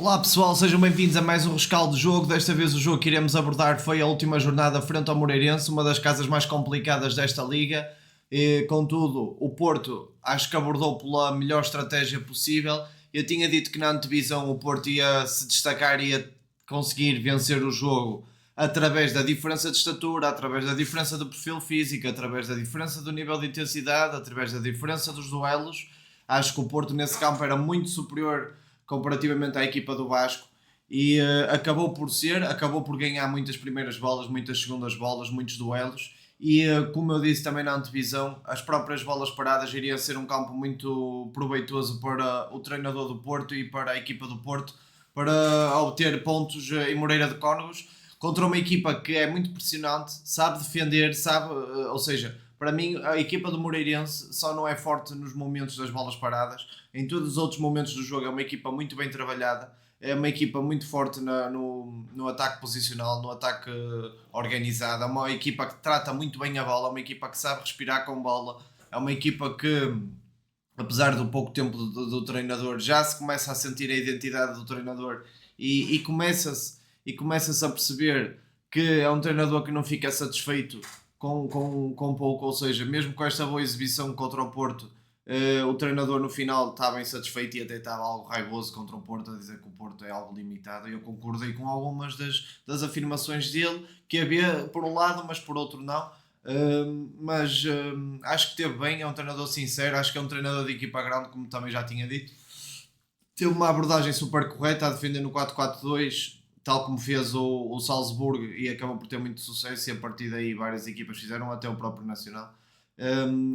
Olá pessoal, sejam bem-vindos a mais um rescaldo de jogo. Desta vez o jogo que iremos abordar foi a última jornada frente ao Moreirense, uma das casas mais complicadas desta liga. Contudo, o Porto acho que abordou pela melhor estratégia possível. Eu tinha dito que na antevisão o Porto ia se destacar e ia conseguir vencer o jogo através da diferença de estatura, através da diferença do perfil físico, através da diferença do nível de intensidade, através da diferença dos duelos. Acho que o Porto nesse campo era muito superior comparativamente à equipa do Vasco e acabou por ganhar muitas primeiras bolas, muitas segundas bolas, muitos duelos e como eu disse também na antevisão, as próprias bolas paradas iriam ser um campo muito proveitoso para o treinador do Porto e para a equipa do Porto para obter pontos em Moreira de Cónegos contra uma equipa que é muito pressionante, sabe defender, sabe, ou seja, para mim a equipa do Moreirense só não é forte nos momentos das bolas paradas, em todos os outros momentos do jogo é uma equipa muito bem trabalhada, é uma equipa muito forte no ataque posicional, no ataque organizado, é uma equipa que trata muito bem a bola, é uma equipa que sabe respirar com bola, é uma equipa que, apesar do pouco tempo do treinador, já se começa a sentir a identidade do treinador e começa-se a perceber que é um treinador que não fica satisfeito com pouco, ou seja, mesmo com esta boa exibição contra o Porto, o treinador no final está bem satisfeito e até estava algo raivoso contra o Porto, a dizer que o Porto é algo limitado. E eu concordei com algumas das afirmações dele, que havia por um lado, mas por outro não. Acho que teve bem, é um treinador sincero, acho que é um treinador de equipa grande, como também já tinha dito. Teve uma abordagem super correta a defender no 4-4-2, tal como fez o Salzburgo, e acabou por ter muito sucesso. E a partir daí, várias equipas fizeram, até o próprio Nacional.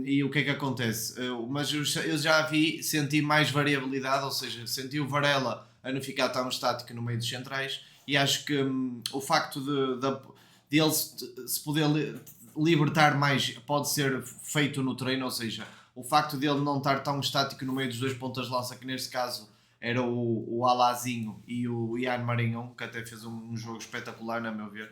E o que é que acontece? Mas eu já vi, senti mais variabilidade, ou seja, senti o Varela a não ficar tão estático no meio dos centrais. E acho que o facto de ele se poder libertar mais pode ser feito no treino, ou seja, o facto dele não estar tão estático no meio dos dois pontas de lança, que neste caso era o Alazinho e o Ian Marinho, que até fez um jogo espetacular, na meu ver.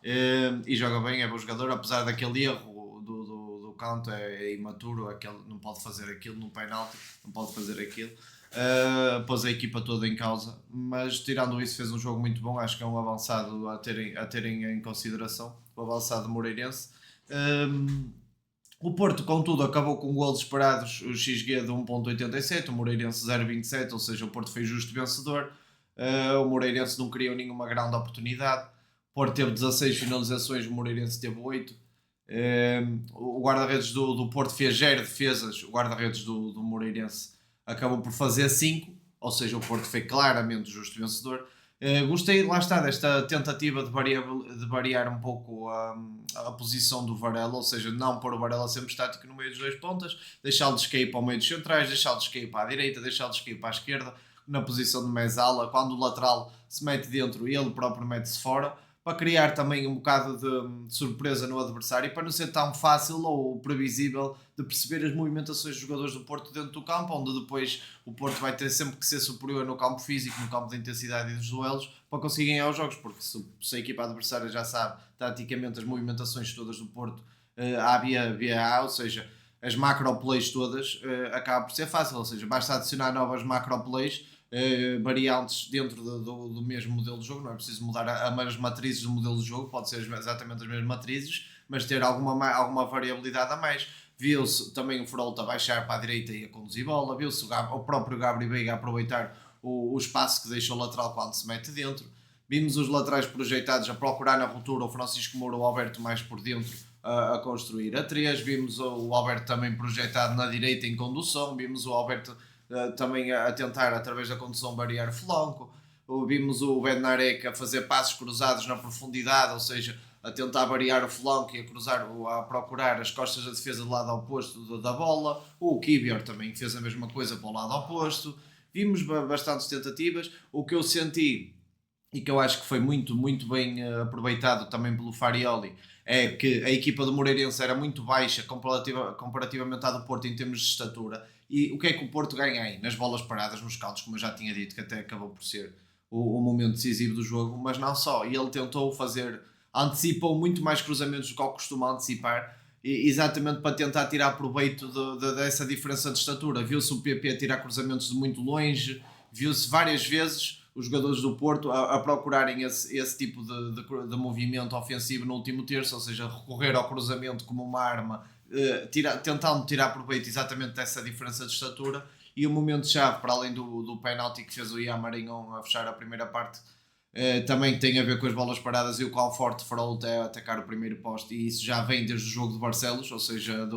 E joga bem, é bom jogador, apesar daquele erro do canto, é imaturo, não pode fazer aquilo no penalti, não pode fazer aquilo. Pôs a equipa toda em causa, mas tirando isso, fez um jogo muito bom. Acho que é um avançado a terem em consideração, o avançado moreirense. O Porto, contudo, acabou com golos esperados, o XG de 1.87, o Moreirense 0.27, ou seja, o Porto foi justo vencedor. O Moreirense não criou nenhuma grande oportunidade. O Porto teve 16 finalizações, o Moreirense teve 8. O guarda-redes do Porto fez 0 defesas, o guarda-redes do Moreirense acabou por fazer 5, ou seja, o Porto foi claramente justo vencedor. Gostei, lá está, desta tentativa de variar um pouco a posição do Varela, ou seja, não pôr o Varela sempre estático no meio dos dois pontas, deixá-lo de escape ao meio dos centrais, deixá-lo de escape à direita, deixá-lo de escape à esquerda, na posição de mesala, quando o lateral se mete dentro, ele próprio mete-se fora, para criar também um bocado de surpresa no adversário e para não ser tão fácil ou previsível de perceber as movimentações dos jogadores do Porto dentro do campo, onde depois o Porto vai ter sempre que ser superior no campo físico, no campo da intensidade e dos duelos, para conseguir ganhar os jogos, porque se a equipa adversária já sabe taticamente as movimentações todas do Porto, A via A, ou seja, as macro plays todas, acaba por ser fácil, ou seja, basta adicionar novas macro plays, variantes dentro do mesmo modelo de jogo, não é preciso mudar as matrizes do modelo de jogo, pode ser exatamente as mesmas matrizes, mas ter alguma variabilidade a mais. Viu-se também o Frolta baixar para a direita e a conduzir bola, viu-se o próprio Gabriel Veiga aproveitar o espaço que deixa o lateral quando se mete dentro. Vimos os laterais projetados a procurar na ruptura, o Francisco Moura, o Alberto mais por dentro a construir a 3. Vimos o Alberto também projetado na direita em condução, vimos o Alberto também a tentar, através da condução, variar flanco. Vimos o Bednarek a fazer passos cruzados na profundidade, ou seja, a tentar variar o flanco e a procurar as costas da defesa do lado oposto da bola. O Kivior também fez a mesma coisa para o lado oposto. Vimos bastantes tentativas. O que eu senti e que eu acho que foi muito, muito bem aproveitado também pelo Farioli, é que a equipa do Moreirense era muito baixa comparativamente à do Porto em termos de estatura. E o que é que o Porto ganha aí? Nas bolas paradas, nos cantos, como eu já tinha dito, que até acabou por ser o momento decisivo do jogo, mas não só. E ele tentou antecipou muito mais cruzamentos do que ele costuma antecipar, exatamente para tentar tirar proveito dessa diferença de estatura. Viu-se o PP tirar cruzamentos de muito longe, viu-se várias vezes os jogadores do Porto a procurarem esse tipo de movimento ofensivo no último terço, ou seja, recorrer ao cruzamento como uma arma, tentando tirar proveito exatamente dessa diferença de estatura. E o momento-chave, para além do penalti que fez o Ian Marinho a fechar a primeira parte, também tem a ver com as bolas paradas e o quão forte Frolt é atacar o primeiro poste, e isso já vem desde o jogo de Barcelos, ou seja,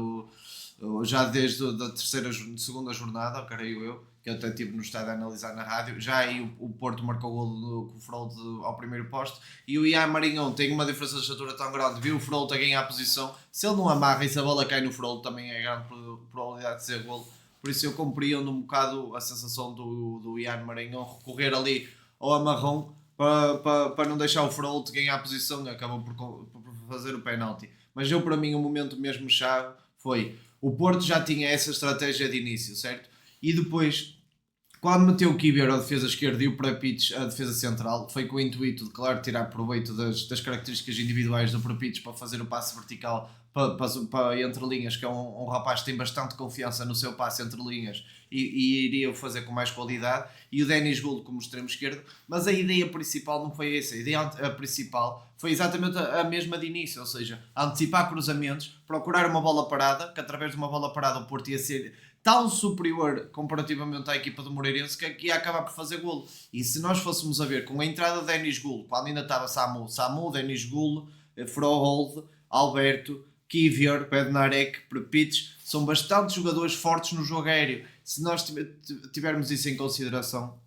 já desde a segunda jornada, creio eu, que eu até estive no estádio a analisar na rádio. Já aí o Porto marcou o golo com o Frolt ao primeiro poste, e o Ian Marinho tem uma diferença de estatura tão grande, viu o Frolt a ganhar a posição, se ele não amarra e se a bola cai no Frolt também é grande probabilidade de ser golo. Por isso eu compreendo um bocado a sensação do Ian Marinho recorrer ali ao amarrão para não deixar o Frolt ganhar a posição, e acabou por fazer o penalti. Mas para mim o momento mesmo chave foi: o Porto já tinha essa estratégia de início, certo? E depois, quando meteu o Kivior a defesa esquerda e o Prapitch a defesa central, foi com o intuito de, claro, tirar proveito das características individuais do Prapitch para fazer o passe vertical para entre linhas, que é um rapaz que tem bastante confiança no seu passe entre linhas e iria o fazer com mais qualidade, e o Denis Gould como extremo esquerdo. Mas a ideia principal não foi essa. A ideia principal foi exatamente a mesma de início, ou seja, antecipar cruzamentos, procurar uma bola parada, que através de uma bola parada o Porto ia ser tão superior comparativamente à equipa do Moreirense que ia acabar por fazer golo. E se nós fôssemos a ver com a entrada de Denis Gould, quando ainda estava Samu, Denis Gould, Frohold, Alberto, Kivior, Bednarek, Prepitch, são bastante jogadores fortes no jogo aéreo. Se nós tivermos isso em consideração,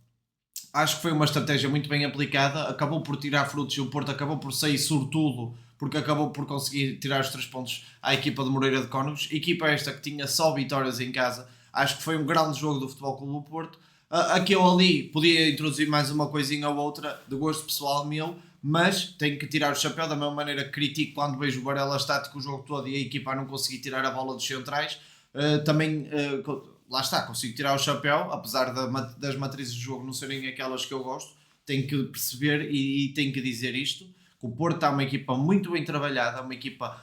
acho que foi uma estratégia muito bem aplicada, acabou por tirar frutos e o Porto acabou por sair sortudo, porque acabou por conseguir tirar os 3 pontos à equipa de Moreira de Cónegos, equipa esta que tinha só vitórias em casa. Acho que foi um grande jogo do Futebol Clube do Porto. Aqui ou ali podia introduzir mais uma coisinha ou outra de gosto pessoal meu, mas tenho que tirar o chapéu da mesma maneira que critico quando vejo o Varela estático o jogo todo e a equipa a não conseguir tirar a bola dos centrais. Também lá está, consigo tirar o chapéu, apesar das matrizes de jogo não serem aquelas que eu gosto. Tenho que perceber e tenho que dizer isto, que o Porto é uma equipa muito bem trabalhada, uma equipa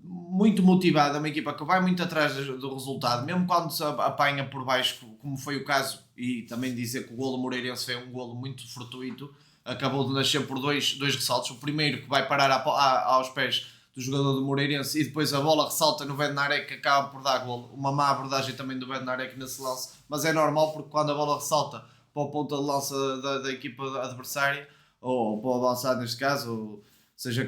muito motivada, uma equipa que vai muito atrás do resultado, mesmo quando se apanha por baixo, como foi o caso. E também dizer que o golo Moreirense foi um golo muito fortuito, acabou de nascer por dois ressaltos. O primeiro que vai parar aos pés do jogador do Moreirense, e depois a bola ressalta no Bednarek, que acaba por dar golo. Uma má abordagem também do Bednarek nesse lance, mas é normal, porque quando a bola ressalta para o ponta de lança da equipa adversária, ou para o avançado neste caso, ou seja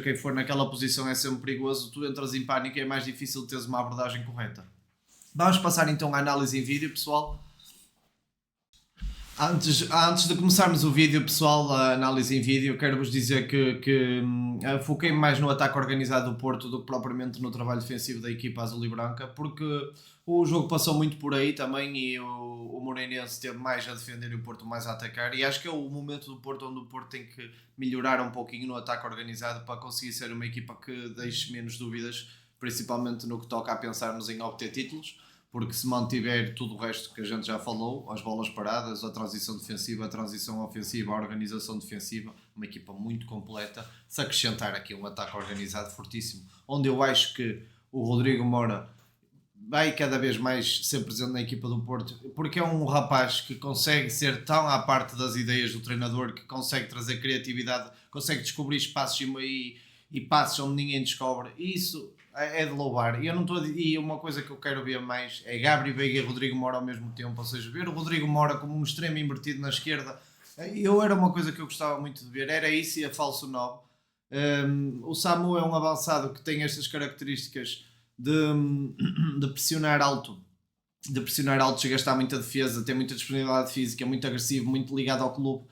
quem for naquela posição, é sempre perigoso. Tu entras em pânico e é mais difícil teres uma abordagem correta. Vamos passar então à análise em vídeo, pessoal. Antes de começarmos o vídeo, pessoal, a análise em vídeo, quero-vos dizer que foquei mais no ataque organizado do Porto do que propriamente no trabalho defensivo da equipa azul e branca, porque o jogo passou muito por aí também, e o Moreirense esteve mais a defender e o Porto mais a atacar, e acho que é o momento do Porto onde o Porto tem que melhorar um pouquinho no ataque organizado para conseguir ser uma equipa que deixe menos dúvidas, principalmente no que toca a pensarmos em obter títulos. Porque se mantiver tudo o resto que a gente já falou, as bolas paradas, a transição defensiva, a transição ofensiva, a organização defensiva, uma equipa muito completa, se acrescentar aqui um ataque organizado fortíssimo, onde eu acho que o Rodrigo Moura vai cada vez mais ser presente na equipa do Porto, porque é um rapaz que consegue ser tão à parte das ideias do treinador, que consegue trazer criatividade, consegue descobrir espaços e passos onde ninguém descobre, e isso é de louvar. E uma coisa que eu quero ver mais é Gabri Veiga e Rodrigo Moura ao mesmo tempo, ou seja, ver o Rodrigo Moura como um extremo invertido na esquerda. Era uma coisa que eu gostava muito de ver, era isso e a falso 9. O Samu é um avançado que tem estas características de pressionar alto, chega a estar muita defesa, tem muita disponibilidade física, muito agressivo, muito ligado ao clube.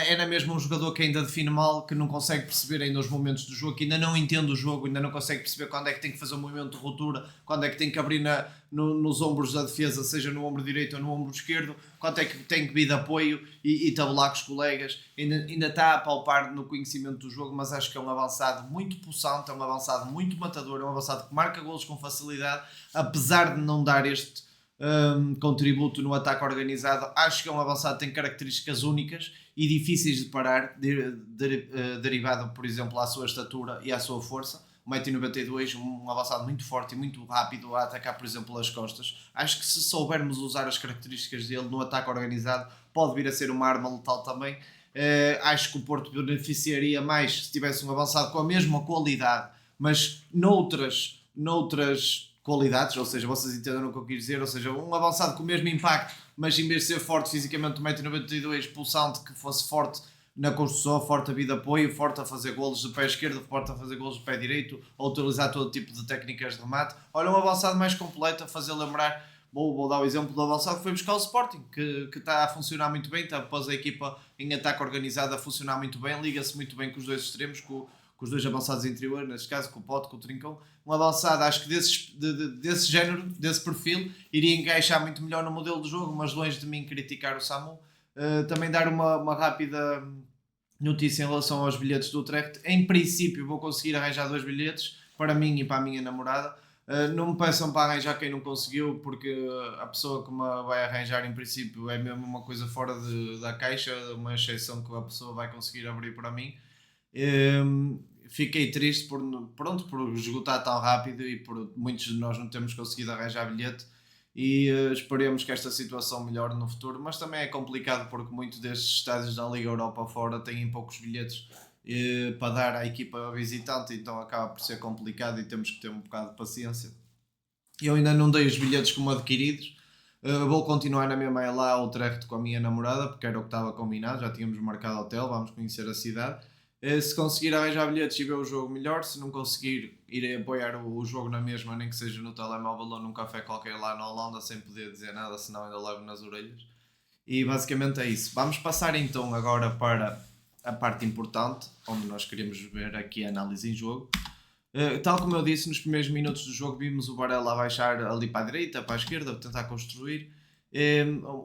Era mesmo um jogador que ainda define mal, que não consegue perceber ainda os momentos do jogo, que ainda não entende o jogo, ainda não consegue perceber quando é que tem que fazer um movimento de ruptura, quando é que tem que abrir nos ombros da defesa, seja no ombro direito ou no ombro esquerdo, quando é que tem que vir de apoio e tabular com os colegas. Ainda está a palpar no conhecimento do jogo, mas acho que é um avançado muito possante, é um avançado muito matador, é um avançado que marca golos com facilidade, apesar de não dar este contributo no ataque organizado. Acho que é um avançado que tem características únicas e difíceis de parar, derivado, por exemplo, à sua estatura e à sua força. 1,92m, um avançado muito forte e muito rápido a atacar, por exemplo, as costas. Acho que se soubermos usar as características dele no ataque organizado, pode vir a ser uma arma letal também. Acho que o Porto beneficiaria mais se tivesse um avançado com a mesma qualidade, mas noutras qualidades, ou seja, vocês entenderam o que eu quis dizer, ou seja, um avançado com o mesmo impacto, mas em vez de ser forte fisicamente, 1,92m, pulsante, que fosse forte na construção, forte a vir de apoio, forte a fazer golos de pé esquerdo, forte a fazer golos de pé direito, a utilizar todo tipo de técnicas de remate. Olha, um avançado mais completo, a fazer lembrar, vou dar o exemplo do avançado que foi buscar o Sporting, que está a funcionar muito bem, está após a equipa em ataque organizado a funcionar muito bem, liga-se muito bem com os dois extremos, com os dois avançados interiores, neste caso com o Pote, com o Trincão. Um avançado, acho que desse género, desse perfil, iria encaixar muito melhor no modelo de jogo, mas longe de mim criticar o Samu. Também dar uma rápida notícia em relação aos bilhetes do Utrecht. Em princípio vou conseguir arranjar 2 bilhetes para mim e para a minha namorada. Não me peçam para arranjar quem não conseguiu, porque a pessoa que me vai arranjar em princípio é mesmo uma coisa fora da caixa, uma exceção que a pessoa vai conseguir abrir para mim. Fiquei triste por esgotar tão rápido e por muitos de nós não termos conseguido arranjar bilhete, e esperemos que esta situação melhore no futuro, mas também é complicado porque muitos destes estádios da Liga Europa fora têm poucos bilhetes para dar à equipa visitante, então acaba por ser complicado e temos que ter um bocado de paciência. Eu ainda não dei os bilhetes como adquiridos. Vou continuar na mesma lá ao Utrecht com a minha namorada, porque era o que estava combinado, já tínhamos marcado hotel, vamos conhecer a cidade. Se conseguir arranjar bilhetes e ver o jogo melhor, se não conseguir, irei apoiar o jogo na mesma, nem que seja no telemóvel ou num café qualquer lá na Holanda, sem poder dizer nada, senão ainda levo nas orelhas. E basicamente é isso. Vamos passar então agora para a parte importante, onde nós queremos ver aqui a análise em jogo. Tal como eu disse, nos primeiros minutos do jogo vimos o Varela a baixar ali para a direita, para a esquerda, tentar construir.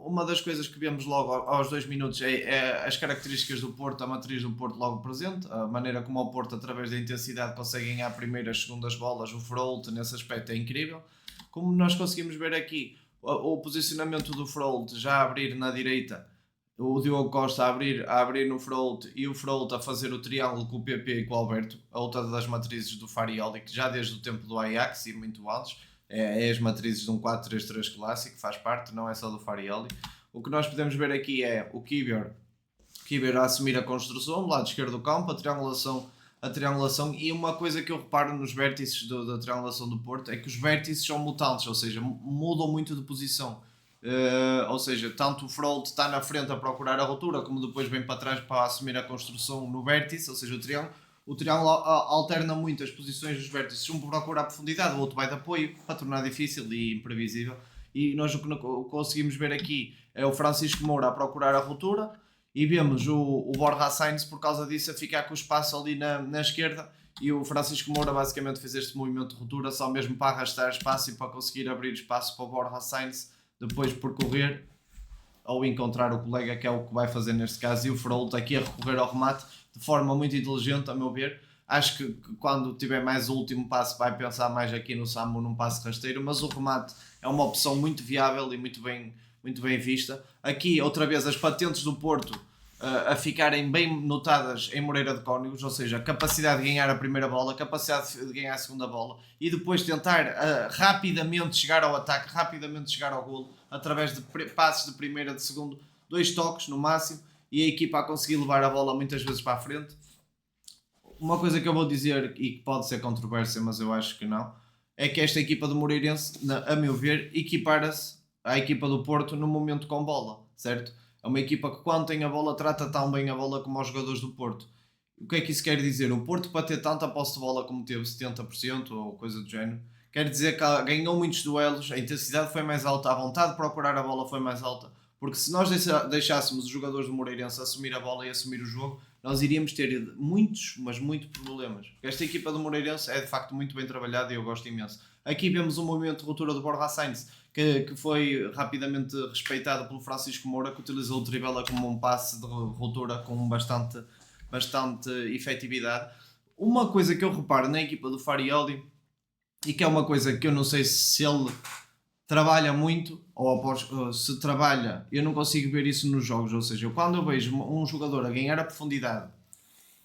Uma das coisas que vemos logo aos 2 minutos é as características do Porto, a matriz do Porto logo presente, a maneira como o Porto, através da intensidade, consegue ganhar primeiras, segundas bolas. O Frolt nesse aspecto é incrível. Como nós conseguimos ver aqui, o posicionamento do Frolt já a abrir na direita, o Diogo Costa a abrir no Frolt e o Frolt a fazer o triângulo com o PP e com o Alberto, a outra das matrizes do Farioli, que já desde o tempo do Ajax e muito antes, é as matrizes de um 4-3-3 clássico, faz parte, não é só do Farioli. O que nós podemos ver aqui é o Kiwior a assumir a construção do lado esquerdo do campo, a triangulação, e uma coisa que eu reparo nos vértices da triangulação do Porto é que os vértices são mutantes, ou seja, mudam muito de posição. Ou seja, tanto o Frolt está na frente a procurar a ruptura, como depois vem para trás para assumir a construção no vértice, ou seja, o triângulo alterna muito as posições dos vértices. Um procura a profundidade, o outro vai de apoio, para tornar difícil e imprevisível. E nós o que conseguimos ver aqui é o Francisco Moura a procurar a ruptura, e vemos o Borja Sainz, por causa disso, a ficar com o espaço ali na esquerda, e o Francisco Moura basicamente fez este movimento de ruptura só mesmo para arrastar espaço e para conseguir abrir espaço para o Borja Sainz depois percorrer ou encontrar o colega, que é o que vai fazer neste caso, e o Frolt aqui a recorrer ao remate de forma muito inteligente, a meu ver. Acho que quando tiver mais o último passo vai pensar mais aqui no Samu num passo rasteiro, mas o remate é uma opção muito viável e muito bem vista. Aqui outra vez as patentes do Porto a ficarem bem notadas em Moreira de Cónegos, ou seja, a capacidade de ganhar a primeira bola, a capacidade de ganhar a segunda bola e depois tentar rapidamente chegar ao ataque, rapidamente chegar ao golo, através de passes de primeira, de segundo, 2 toques no máximo, e a equipa a conseguir levar a bola muitas vezes para a frente. Uma coisa que eu vou dizer e que pode ser controvérsia, mas eu acho que não, é que esta equipa do Moreirense, a meu ver, equipara-se à equipa do Porto no momento com bola, certo? É uma equipa que, quando tem a bola, trata tão bem a bola como os jogadores do Porto. O que é que isso quer dizer? O Porto, para ter tanta posse de bola como teve, 70% ou coisa do género, quer dizer que ganhou muitos duelos, a intensidade foi mais alta, a vontade de procurar a bola foi mais alta, porque se nós deixássemos os jogadores do Moreirense assumir a bola e assumir o jogo, nós iríamos ter muitos, mas muitos problemas. Porque esta equipa do Moreirense é de facto muito bem trabalhada e eu gosto imenso. Aqui vemos um movimento de ruptura do Borja Sainz, que foi rapidamente respeitado pelo Francisco Moura, que utilizou o Trivela como um passe de ruptura com bastante efetividade. Uma coisa que eu reparo na equipa do Farioli, e que é uma coisa que eu não sei se ele trabalha muito, ou se trabalha, eu não consigo ver isso nos jogos, ou seja, quando eu vejo um jogador a ganhar a profundidade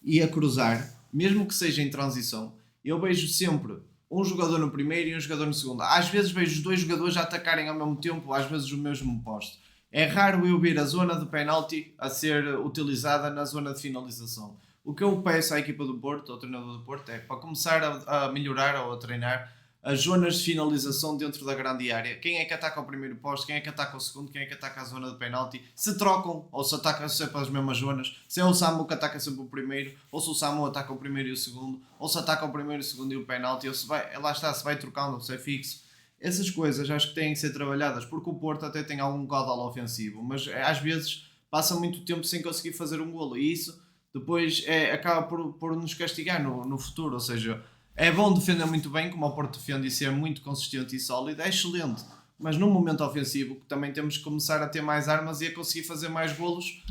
e a cruzar, mesmo que seja em transição, eu vejo sempre um jogador no primeiro e um jogador no segundo. Às vezes vejo os 2 jogadores a atacarem ao mesmo tempo, às vezes o mesmo poste. É raro eu ver a zona de penalti a ser utilizada na zona de finalização. O que eu peço à equipa do Porto, ao treinador do Porto, é para começar a melhorar ou a treinar as zonas de finalização dentro da grande área. Quem é que ataca o primeiro posto, quem é que ataca o segundo, quem é que ataca a zona de penalti, se trocam ou se atacam sempre as mesmas zonas, se é o Samu que ataca sempre o primeiro, ou se o Samu ataca o primeiro e o segundo, ou se ataca o primeiro, o segundo e o penalti, ou se vai, lá está, se vai trocando, se é fixo. Essas coisas acho que têm que ser trabalhadas, porque o Porto até tem algum caudal ofensivo, mas às vezes passa muito tempo sem conseguir fazer um golo, e isso depois acaba por nos castigar no futuro, ou seja, é bom defender muito bem, como o Porto defende, e ser muito consistente e sólido, é excelente. Mas num momento ofensivo, também temos que começar a ter mais armas e a conseguir fazer mais golos.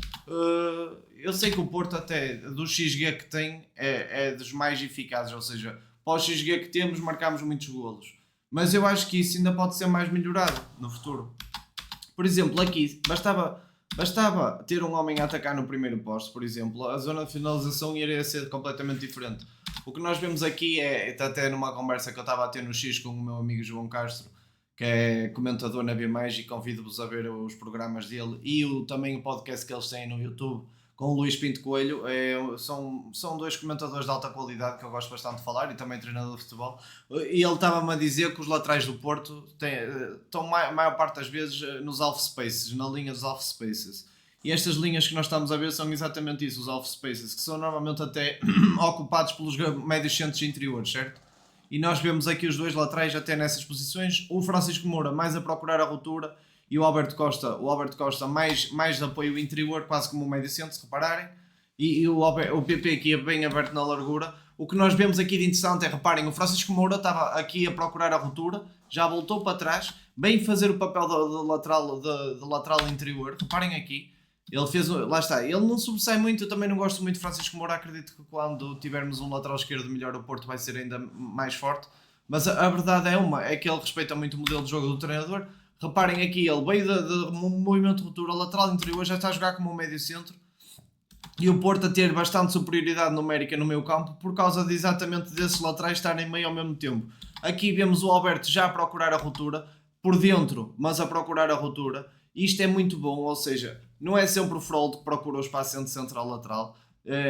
Eu sei que o Porto, até do XG que tem, é dos mais eficazes, ou seja, para o XG que temos, marcamos muitos golos. Mas eu acho que isso ainda pode ser mais melhorado no futuro. Por exemplo, aqui bastava ter um homem a atacar no primeiro posto, por exemplo, a zona de finalização iria ser completamente diferente. O que nós vemos aqui até numa conversa que eu estava a ter no X com o meu amigo João Castro, que é comentador na B+, e convido-vos a ver os programas dele e também o podcast que eles têm no YouTube com o Luís Pinto Coelho. São dois comentadores de alta qualidade que eu gosto bastante de falar, e também treinador de futebol. E ele estava-me a dizer que os laterais do Porto estão a maior parte das vezes nos half spaces, na linha dos half spaces. E estas linhas que nós estamos a ver são exatamente isso, os half spaces, que são normalmente até ocupados pelos médios centros interiores, certo? E nós vemos aqui os dois laterais até nessas posições, o Francisco Moura mais a procurar a ruptura e o Alberto Costa mais de apoio interior, quase como um médio centro, se repararem, e o PP aqui bem aberto na largura. O que nós vemos aqui de interessante é, reparem, o Francisco Moura estava aqui a procurar a ruptura, já voltou para trás, bem fazer o papel de lateral interior, reparem aqui. Ele fez, lá está, ele não sobressai muito, eu também não gosto muito de Francisco Moura, acredito que quando tivermos um lateral esquerdo melhor o Porto vai ser ainda mais forte, mas a verdade é que ele respeita muito o modelo de jogo do treinador. Reparem aqui, ele veio de movimento de ruptura, lateral interior, já está a jogar como um médio centro, e o Porto a ter bastante superioridade numérica no meio campo por causa de exatamente desses laterais estarem meio ao mesmo tempo. Aqui vemos o Alberto já a procurar a ruptura, por dentro, mas a procurar a ruptura. Isto é muito bom, ou seja, não é sempre o Frold que procura o espaço entre central-lateral,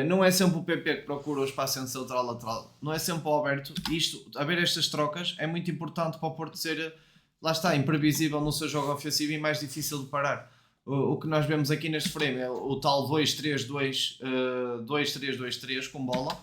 não é sempre o PP que procura o espaço entre central-lateral, não é sempre o Alberto. Haver estas trocas é muito importante para o Porto ser, lá está, imprevisível no seu jogo ofensivo e mais difícil de parar. O que nós vemos aqui neste frame é o tal 2-3-2, 2-3-2-3 com bola.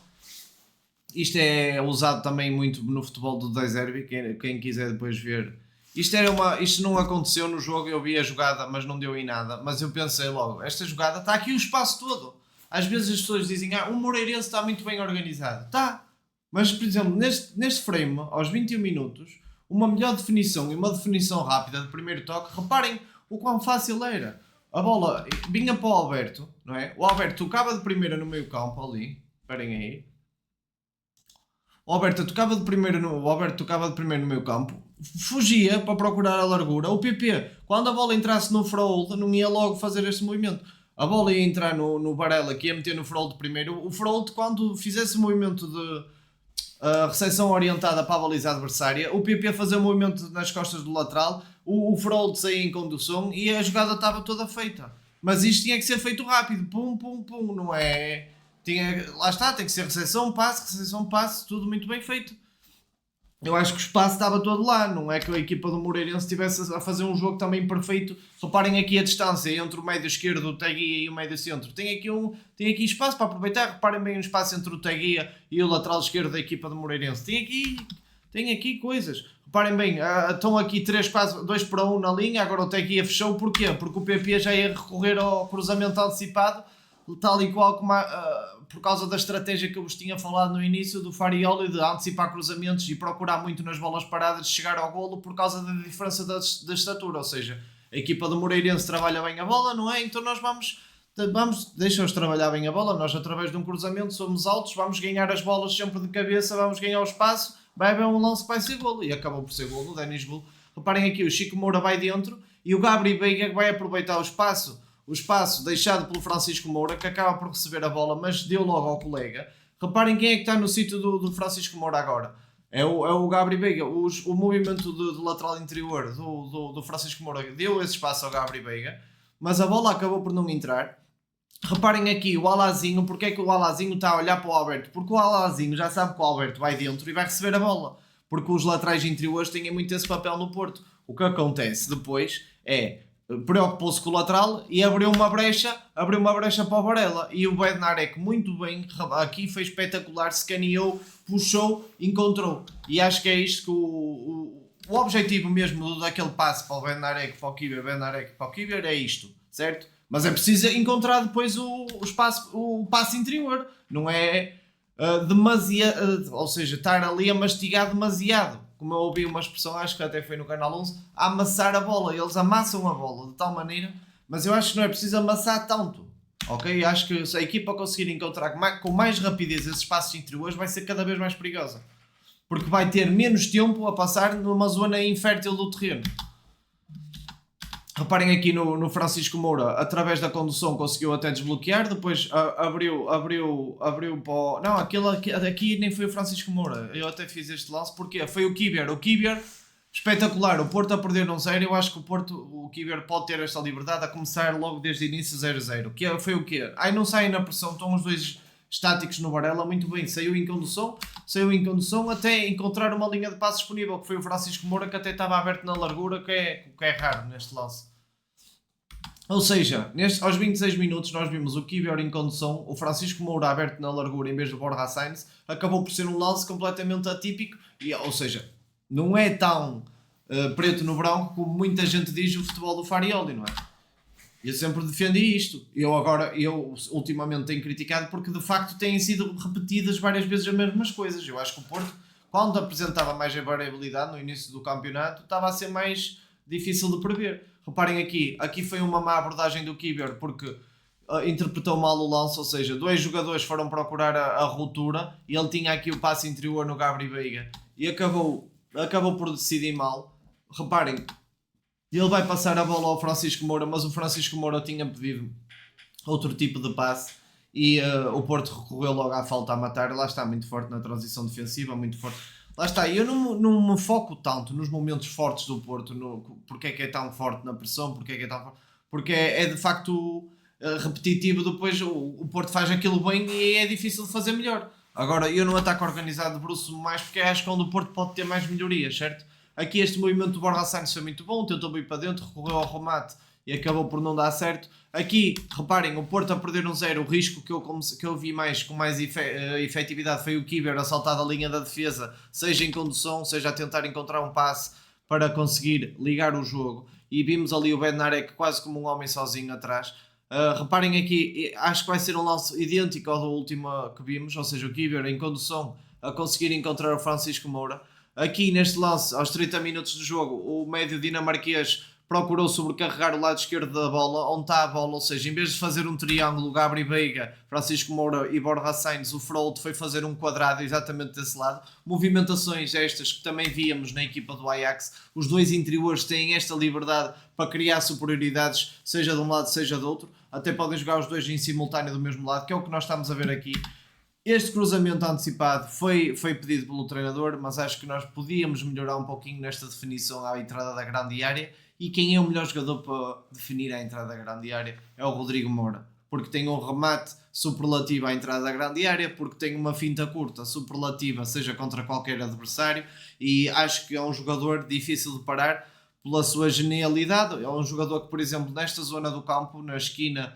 Isto é usado também muito no futebol do De Zerbi, quem quiser depois ver. Isto não aconteceu no jogo, eu vi a jogada, mas não deu em nada. Mas eu pensei logo, esta jogada está aqui o espaço todo. Às vezes as pessoas dizem, o Moreirense está muito bem organizado. Está, mas por exemplo, neste frame, aos 21 minutos, uma melhor definição e uma definição rápida de primeiro toque, reparem o quão fácil era. A bola vinha para o Alberto, não é? O Alberto tocava de primeira no meio campo ali, esperem aí. O Alberto tocava de primeiro no meio campo, fugia para procurar a largura. O PP, quando a bola entrasse no Frold, não ia logo fazer este movimento. A bola ia entrar no Varela, que ia meter no Frold primeiro. O Frold, quando fizesse o movimento de recepção orientada para a baliza adversária, o PP fazia o movimento nas costas do lateral, o Frold saía em condução e a jogada estava toda feita. Mas isto tinha que ser feito rápido, pum, pum, pum, não é? Lá está, tem que ser recepção, passe, tudo muito bem feito. Eu acho que o espaço estava todo lá, não é que a equipa do Moreirense estivesse a fazer um jogo também perfeito. Reparem aqui a distância entre o médio esquerdo, o Teguia, e o médio centro. Tem aqui espaço para aproveitar. Reparem bem o espaço entre o Teguia e o lateral esquerdo da equipa do Moreirense. Tem aqui coisas. Reparem bem, estão aqui 3, quase 2 para 1 na linha. Agora o Teguia fechou. Porquê? Porque o PP já ia recorrer ao cruzamento antecipado, tal e qual como por causa da estratégia que eu vos tinha falado no início do Farioli, de antecipar cruzamentos e procurar muito nas bolas paradas de chegar ao golo por causa da diferença da estatura. Ou seja, a equipa do Moreirense trabalha bem a bola, não é? Então nós vamos deixa-os trabalhar bem a bola. Nós, através de um cruzamento, somos altos, vamos ganhar as bolas sempre de cabeça, vamos ganhar o espaço, vai haver um lance que vai ser golo, e acabou por ser golo, o Denis Golo. Reparem aqui, o Chico Moura vai dentro e o Gabri Veiga vai aproveitar o espaço deixado pelo Francisco Moura, que acaba por receber a bola, mas deu logo ao colega. Reparem quem é que está no sítio do Francisco Moura agora. É o Gabri Veiga. O movimento de lateral interior do Francisco Moura deu esse espaço ao Gabri Veiga. mas a bola acabou por não entrar. Reparem aqui, o Alazinho, porque é que o Alazinho está a olhar para o Alberto? Porque o Alazinho já sabe que o Alberto vai dentro e vai receber a bola. Porque os laterais interiores têm muito esse papel no Porto. O que acontece depois é, preocupou-se com o lateral e abriu uma brecha para o Varela. E o Bednarek muito bem, aqui foi espetacular, escaneou, puxou, encontrou. E acho que é isto que o objetivo mesmo daquele passe para o Bednarek, para o Kiwior, Bednarek para o Kiwior é isto, certo? Mas é preciso encontrar depois o passe interior, não é demasiado, ou seja, estar ali a mastigar demasiado. Como eu ouvi uma expressão, acho que até foi no canal 11, a amassar a bola. Eles amassam a bola de tal maneira, mas eu acho que não é preciso amassar tanto. Ok? Acho que se a equipa conseguir encontrar com mais rapidez esses passos interiores, vai ser cada vez mais perigosa. Porque vai ter menos tempo a passar numa zona infértil do terreno. Reparem aqui no Francisco Moura, através da condução conseguiu até desbloquear, depois abriu para o... Não, aqui nem foi o Francisco Moura, eu até fiz este lance, porque foi o Kiwior, espetacular, o Porto a perder 1-0, eu acho que o Kiwior pode ter esta liberdade a começar logo desde o início 0-0, foi o quê? Aí não saem na pressão, estão os dois estáticos no Varela, muito bem, saiu em condução até encontrar uma linha de passe disponível, que foi o Francisco Moura, que até estava aberto na largura, que é raro neste lance. Ou seja, aos 26 minutos nós vimos o Kiwior em condução, o Francisco Moura aberto na largura em vez do Borja Sainz, acabou por ser um lance completamente atípico, ou seja, não é tão preto no branco como muita gente diz o futebol do Farioli, não é? Eu sempre defendi isto. Eu ultimamente tenho criticado porque de facto têm sido repetidas várias vezes as mesmas coisas. Eu acho que o Porto, quando apresentava mais a variabilidade no início do campeonato, estava a ser mais difícil de prever. Reparem aqui foi uma má abordagem do Kiwior porque interpretou mal o lance, ou seja, dois jogadores foram procurar a ruptura e ele tinha aqui o passe interior no Gabri Veiga e acabou por decidir mal. Reparem, ele vai passar a bola ao Francisco Moura, mas o Francisco Moura tinha pedido outro tipo de passe e o Porto recorreu logo à falta a matar. Lá está, muito forte na transição defensiva, muito forte. Lá está, eu não me foco tanto nos momentos fortes do Porto, porque é que é tão forte na pressão, porque é que é tão forte, porque é de facto repetitivo. Depois o Porto faz aquilo bem e é difícil de fazer melhor. Agora, eu no ataque organizado debruço mais porque acho que onde o Porto pode ter mais melhorias, certo? Aqui este movimento do Borja Sainz foi muito bom, tentou ir para dentro, recorreu ao remate e acabou por não dar certo. Aqui, reparem, o Porto a perder 1-0, o risco que eu vi com mais efetividade foi o Kiwior a saltar da linha da defesa, seja em condução, seja a tentar encontrar um passe para conseguir ligar o jogo. E vimos ali o Bednarek quase como um homem sozinho atrás. Reparem aqui, acho que vai ser um lance idêntico ao do último que vimos, ou seja, o Kiwior em condução a conseguir encontrar o Francisco Moura. Aqui neste lance, aos 30 minutos do jogo, o médio dinamarquês procurou sobrecarregar o lado esquerdo da bola, onde está a bola, ou seja, em vez de fazer um triângulo, Gabri Veiga, Francisco Moura e Borja Sainz, o Frolt foi fazer um quadrado exatamente desse lado. Movimentações estas que também víamos na equipa do Ajax, os dois interiores têm esta liberdade para criar superioridades, seja de um lado, seja do outro, até podem jogar os dois em simultâneo do mesmo lado, que é o que nós estamos a ver aqui. Este cruzamento antecipado foi pedido pelo treinador, mas acho que nós podíamos melhorar um pouquinho nesta definição à entrada da grande área. E quem é o melhor jogador para definir a entrada da grande área é o Rodrigo Moura, porque tem um remate superlativo à entrada da grande área, porque tem uma finta curta superlativa, seja contra qualquer adversário, e acho que é um jogador difícil de parar pela sua genialidade. É um jogador que, por exemplo, nesta zona do campo, na esquina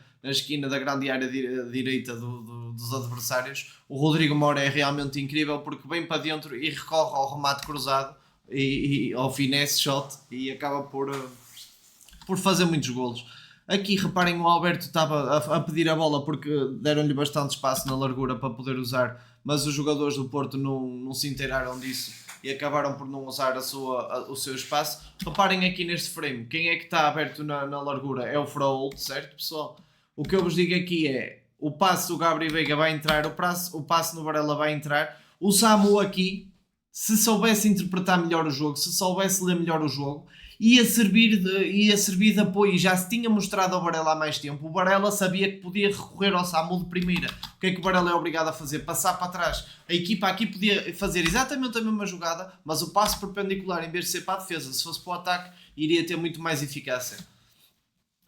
da grande área direita dos adversários, o Rodrigo Moura é realmente incrível porque vem para dentro e recorre ao remate cruzado e ao finesse shot e acaba por fazer muitos golos. Aqui reparem, o Alberto estava a pedir a bola porque deram-lhe bastante espaço na largura para poder usar, mas os jogadores do Porto não se inteiraram disso e acabaram por não usar o seu espaço. Reparem aqui neste frame, quem é que está aberto na largura? É o Froholt, certo pessoal? O que eu vos digo aqui é, o passe do Gabri Veiga vai entrar, o passe no Varela vai entrar, o Samu aqui, se soubesse interpretar melhor o jogo, se soubesse ler melhor o jogo, ia servir de apoio. Já se tinha mostrado ao Varela há mais tempo. O Varela sabia que podia recorrer ao Samu de primeira. O que é que o Varela é obrigado a fazer? Passar para trás. A equipa aqui podia fazer exatamente a mesma jogada, mas o passo perpendicular, em vez de ser para a defesa, se fosse para o ataque, iria ter muito mais eficácia.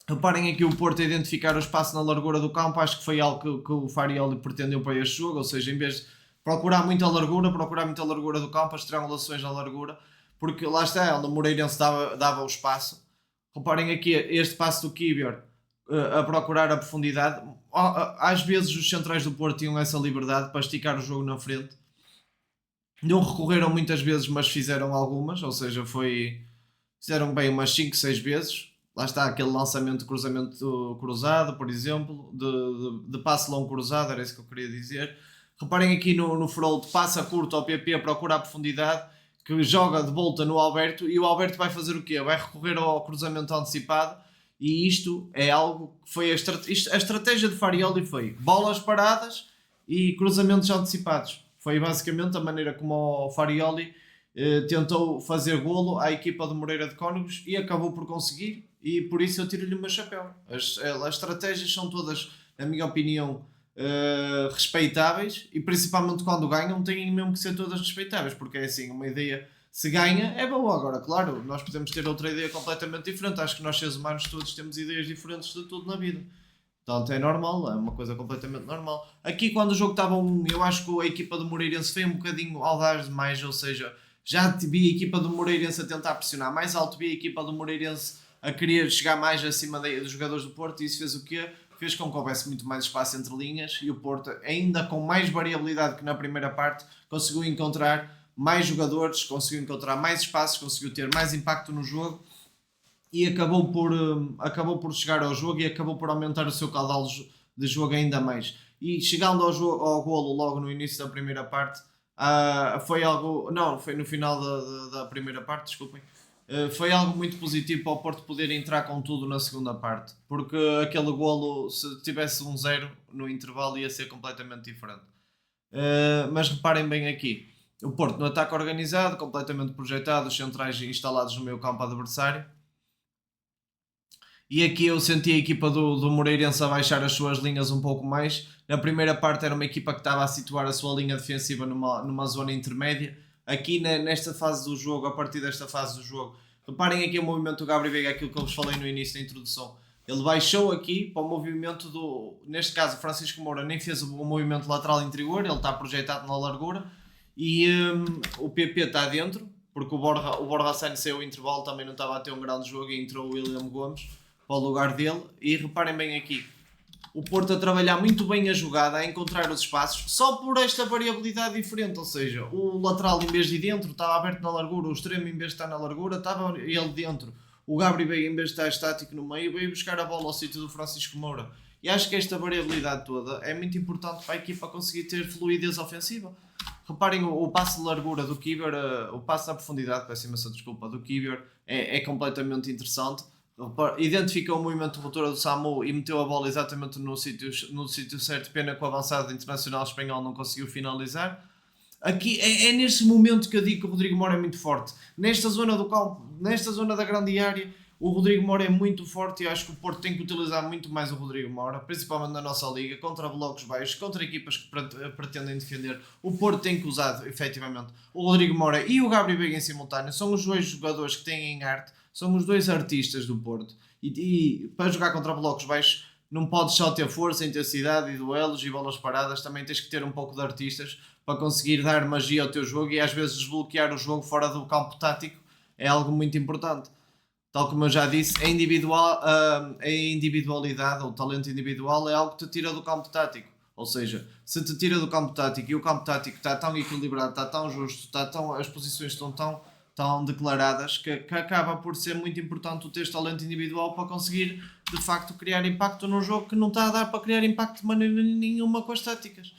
Reparem aqui o Porto a identificar o espaço na largura do campo, acho que foi algo que o Farioli pretendeu para este jogo, ou seja, em vez de procurar muita largura do campo, as triangulações na largura, porque lá está, onde o Moreirense dava o espaço. Reparem aqui este passo do Kivior a procurar a profundidade. Às vezes os centrais do Porto tinham essa liberdade para esticar o jogo na frente. Não recorreram muitas vezes, mas fizeram algumas, ou seja, fizeram bem umas 5, 6 vezes. Lá está aquele lançamento de cruzamento cruzado, por exemplo, de passe longo cruzado, era isso que eu queria dizer. Reparem aqui no Frold, passa curto ao PP, procura a profundidade, que joga de volta no Alberto, e o Alberto vai fazer o quê? Vai recorrer ao cruzamento antecipado, e isto é algo que foi a estratégia de Farioli foi bolas paradas e cruzamentos antecipados. Foi basicamente a maneira como o Farioli tentou fazer golo à equipa do Moreira de Cónegos e acabou por conseguir, e por isso eu tiro-lhe o meu chapéu. As estratégias são todas, na minha opinião, respeitáveis, e principalmente quando ganham têm mesmo que ser todas respeitáveis, porque é assim, uma ideia se ganha é boa. Agora, claro, nós podemos ter outra ideia completamente diferente. Acho que nós seres humanos todos temos ideias diferentes de tudo na vida, portanto é normal, é uma coisa completamente normal. Aqui quando o jogo estava 1, eu acho que a equipa do Moreirense foi um bocadinho audaz demais, ou seja, já vi a equipa do Moreirense a tentar pressionar mais alto, vi a equipa do Moreirense a querer chegar mais acima dos jogadores do Porto, e isso fez o quê? Fez com que houvesse muito mais espaço entre linhas, e o Porto, ainda com mais variabilidade que na primeira parte, conseguiu encontrar mais jogadores, conseguiu encontrar mais espaços, conseguiu ter mais impacto no jogo, e acabou por chegar ao jogo e acabou por aumentar o seu caudal de jogo ainda mais. E chegando ao golo logo no início da primeira parte, foi algo. Não, foi no final da primeira parte, desculpem. Foi algo muito positivo para o Porto poder entrar com tudo na segunda parte, porque aquele golo, se tivesse 1-0 no intervalo, ia ser completamente diferente. Mas reparem bem aqui, o Porto no ataque organizado, completamente projetado, os centrais instalados no meio campo adversário, e aqui eu senti a equipa do Moreirense a baixar as suas linhas um pouco mais. Na primeira parte era uma equipa que estava a situar a sua linha defensiva numa zona intermédia. Aqui nesta fase do jogo, a partir desta fase do jogo, reparem aqui o movimento do Gabriel Veiga, aquilo que eu vos falei no início da introdução. Ele baixou aqui para o movimento neste caso, Francisco Moura nem fez o movimento lateral interior, ele está projetado na largura, e o PP está dentro, porque o Borja Sainz saiu o intervalo, também não estava a ter um grande jogo, e entrou o William Gomes para o lugar dele. E reparem bem aqui, o Porto a trabalhar muito bem a jogada, a encontrar os espaços, só por esta variabilidade diferente, ou seja, o lateral em vez de ir dentro estava aberto na largura, o extremo em vez de estar na largura estava ele dentro, o Gabriel Veiga em vez de estar estático no meio veio buscar a bola ao sítio do Francisco Moura, e acho que esta variabilidade toda é muito importante para a equipa conseguir ter fluidez ofensiva. Reparem o passo de largura do Kivior, o passo na profundidade, peço imensa desculpa, do Kivior é completamente interessante. Identificou o movimento de ruptura do Samu e meteu a bola exatamente no sítio certo. Pena que o avançado internacional espanhol não conseguiu finalizar. Aqui é neste momento que eu digo que o Rodrigo Moura é muito forte. Nesta zona do campo, nesta zona da grande área, o Rodrigo Moura é muito forte, e acho que o Porto tem que utilizar muito mais o Rodrigo Moura, principalmente na nossa liga, contra blocos baixos, contra equipas que pretendem defender. O Porto tem que usar, efetivamente, o Rodrigo Moura e o Gabriel Veiga em simultâneo. São os dois jogadores que têm arte, são os dois artistas do Porto. E para jogar contra blocos baixos não podes só ter força, intensidade e duelos e bolas paradas, também tens que ter um pouco de artistas para conseguir dar magia ao teu jogo, e às vezes desbloquear o jogo fora do campo tático é algo muito importante. Tal como eu já disse, a individualidade ou o talento individual é algo que te tira do campo tático. Ou seja, se te tira do campo tático e o campo tático está tão equilibrado, está tão justo, as posições estão tão declaradas, que acaba por ser muito importante o teu talento individual para conseguir de facto criar impacto num jogo que não está a dar para criar impacto de maneira nenhuma com as táticas.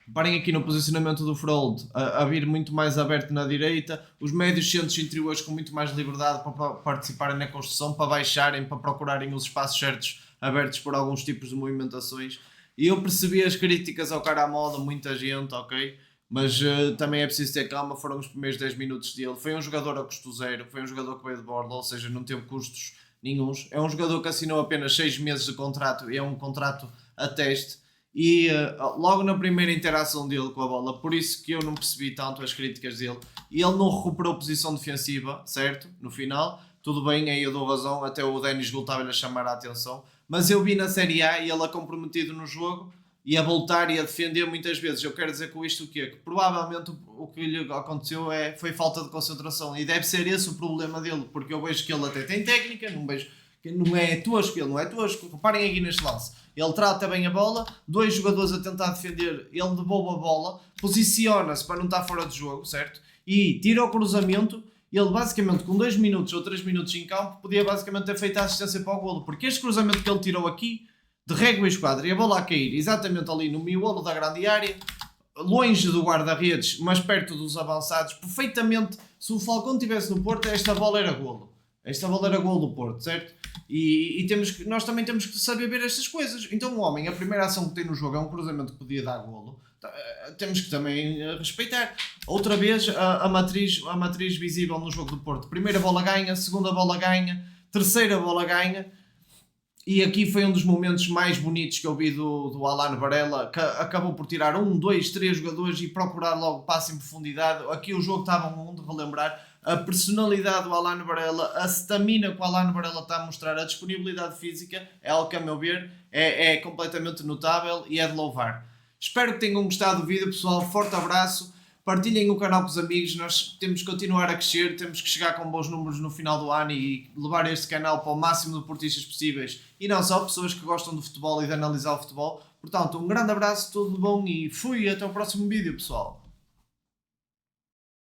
Reparem aqui no posicionamento do Frold, a vir muito mais aberto na direita, os médios centros interiores com muito mais liberdade para participarem na construção, para baixarem, para procurarem os espaços certos abertos por alguns tipos de movimentações. E eu percebi as críticas ao cara à moda, muita gente, ok? Mas também é preciso ter calma, foram os primeiros 10 minutos dele. Foi um jogador a custo zero, foi um jogador que veio de borla, ou seja, não teve custos nenhuns. É um jogador que assinou apenas 6 meses de contrato, e é um contrato a teste. E logo na primeira interação dele com a bola, por isso que eu não percebi tanto as críticas dele, e ele não recuperou posição defensiva, certo? No final, tudo bem, aí eu dou razão, até o Denis Gould estava-lhe a chamar a atenção, mas eu vi na Série A e ele é comprometido no jogo e a voltar e a defender muitas vezes. Eu quero dizer com isto o quê? Que provavelmente o que lhe aconteceu foi falta de concentração e deve ser esse o problema dele, porque eu vejo que ele até tem técnica, não vejo que não é tosco, ele não é tosco. Reparem aqui neste lance, ele trata bem a bola, dois jogadores a tentar defender, ele devolve a bola, posiciona-se para não estar fora de jogo, certo? E tira o cruzamento. Ele basicamente com 2 minutos ou 3 minutos em campo podia basicamente ter feito a assistência para o golo, porque este cruzamento que ele tirou aqui de régua e esquadra e a bola a cair exatamente ali no miolo da grande área, longe do guarda-redes, mas perto dos avançados, perfeitamente. Se o Falcão estivesse no Porto, esta bola era golo. Esta bola era golo do Porto, certo? E nós também temos que saber ver estas coisas. Então o homem, a primeira ação que tem no jogo é um cruzamento que podia dar golo. Temos que também respeitar. Outra vez a matriz visível no jogo do Porto. Primeira bola ganha, segunda bola ganha, terceira bola ganha. E aqui foi um dos momentos mais bonitos que eu vi do Alan Varela, que acabou por tirar 1, 2, 3 jogadores e procurar logo passe em profundidade. Aqui o jogo estava um mundo, relembrar a personalidade do Alan Varela, a stamina que o Alan Varela está a mostrar, a disponibilidade física, é algo que, a meu ver, é completamente notável e é de louvar. Espero que tenham gostado do vídeo, pessoal. Forte abraço. Partilhem o canal com os amigos. Nós temos que continuar a crescer. Temos que chegar com bons números no final do ano e levar este canal para o máximo de portistas possíveis. E não só pessoas que gostam do futebol e de analisar o futebol. Portanto, um grande abraço, tudo bom e fui. Até o próximo vídeo, pessoal.